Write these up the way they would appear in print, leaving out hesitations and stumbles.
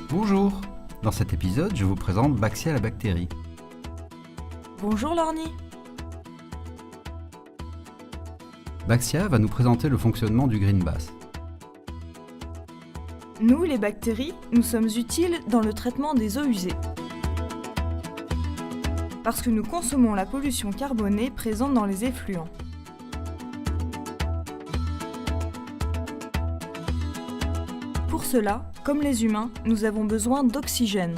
Bonjour. Dans cet épisode, je vous présente Baxia la bactérie. Bonjour Lorny. Baxia va nous présenter le fonctionnement du Green Bass. Nous, les bactéries, nous sommes utiles dans le traitement des eaux usées. Parce que nous consommons la pollution carbonée présente dans les effluents. Pour cela, comme les humains, nous avons besoin d'oxygène.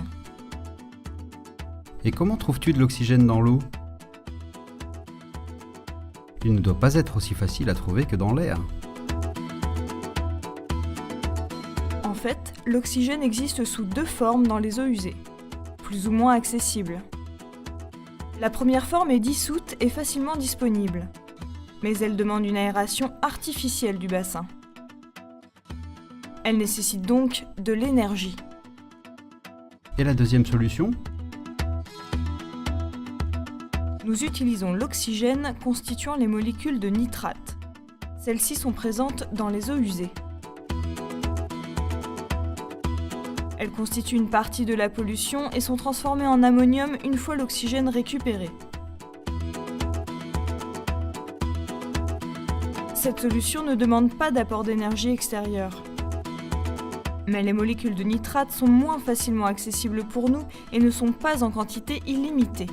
Et comment trouves-tu de l'oxygène dans l'eau ? Il ne doit pas être aussi facile à trouver que dans l'air. En fait, l'oxygène existe sous deux formes dans les eaux usées, plus ou moins accessibles. La première forme est dissoute et facilement disponible, mais elle demande une aération artificielle du bassin. Elle nécessite donc de l'énergie. Et la deuxième solution ? Nous utilisons l'oxygène constituant les molécules de nitrate. Celles-ci sont présentes dans les eaux usées. Elles constituent une partie de la pollution et sont transformées en ammonium une fois l'oxygène récupéré. Cette solution ne demande pas d'apport d'énergie extérieure. Mais les molécules de nitrate sont moins facilement accessibles pour nous et ne sont pas en quantité illimitée.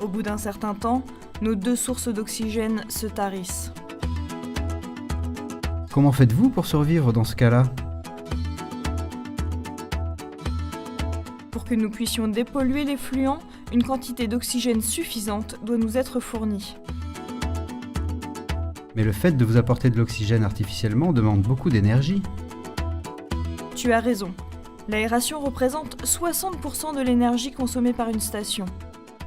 Au bout d'un certain temps, nos deux sources d'oxygène se tarissent. Comment faites-vous pour survivre dans ce cas-là ? Pour que nous puissions dépolluer les fluents, une quantité d'oxygène suffisante doit nous être fournie. Mais le fait de vous apporter de l'oxygène artificiellement demande beaucoup d'énergie. Tu as raison. L'aération représente 60% de l'énergie consommée par une station.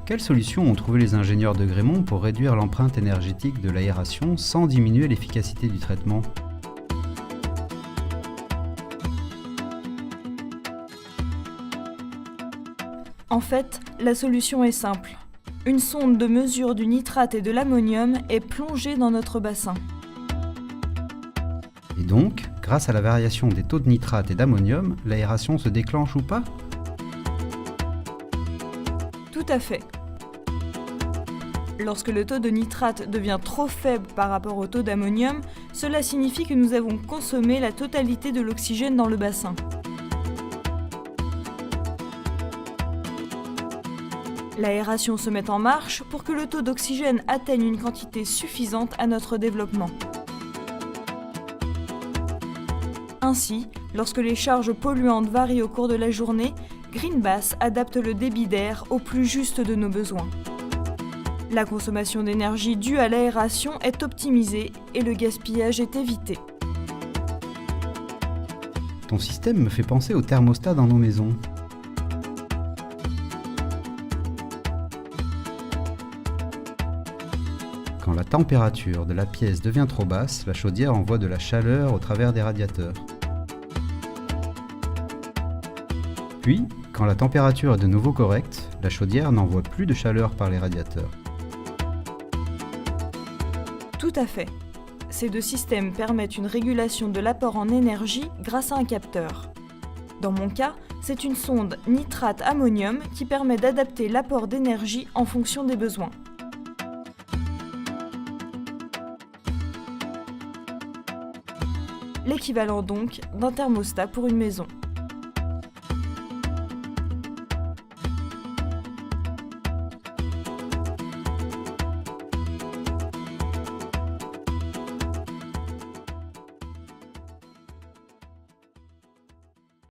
Quelles solutions ont trouvé les ingénieurs de Grémont pour réduire l'empreinte énergétique de l'aération sans diminuer l'efficacité du traitement ? En fait, la solution est simple. Une sonde de mesure du nitrate et de l'ammonium est plongée dans notre bassin. Et donc, grâce à la variation des taux de nitrate et d'ammonium, l'aération se déclenche ou pas ? Tout à fait. Lorsque le taux de nitrate devient trop faible par rapport au taux d'ammonium, cela signifie que nous avons consommé la totalité de l'oxygène dans le bassin. L'aération se met en marche pour que le taux d'oxygène atteigne une quantité suffisante à notre développement. Ainsi, lorsque les charges polluantes varient au cours de la journée, Green Bass adapte le débit d'air au plus juste de nos besoins. La consommation d'énergie due à l'aération est optimisée et le gaspillage est évité. Ton système me fait penser au thermostat dans nos maisons. Quand la température de la pièce devient trop basse, la chaudière envoie de la chaleur au travers des radiateurs. Puis, quand la température est de nouveau correcte, la chaudière n'envoie plus de chaleur par les radiateurs. Tout à fait. Ces deux systèmes permettent une régulation de l'apport en énergie grâce à un capteur. Dans mon cas, c'est une sonde nitrate-ammonium qui permet d'adapter l'apport d'énergie en fonction des besoins. L'équivalent donc d'un thermostat pour une maison.